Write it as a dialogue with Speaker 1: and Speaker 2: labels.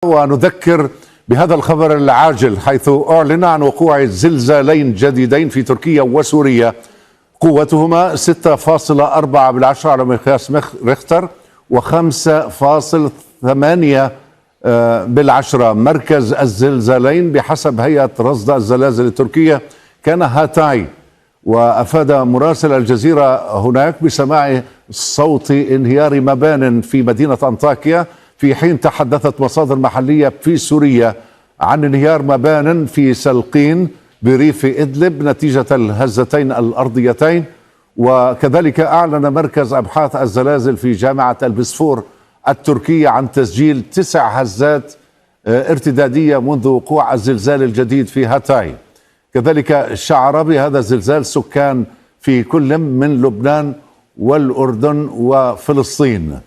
Speaker 1: ونذكر بهذا الخبر العاجل حيث أعلن عن وقوع زلزالين جديدين في تركيا وسوريا قوتهما 6.4 على مقياس ريختر و5.8 مركز الزلزالين بحسب هيئة رصد الزلازل التركية كان هاتاي. وأفاد مراسل الجزيرة هناك بسماع صوت انهيار مبان في مدينة أنطاكيا، في حين تحدثت مصادر محلية في سوريا عن انهيار مبان في سلقين بريف إدلب نتيجة الهزتين الأرضيتين. وكذلك أعلن مركز أبحاث الزلازل في جامعة البسفور التركية عن تسجيل 9 هزات ارتدادية منذ وقوع الزلزال الجديد في هاتاي. كذلك شعر بهذا الزلزال سكان في كل من لبنان والأردن وفلسطين.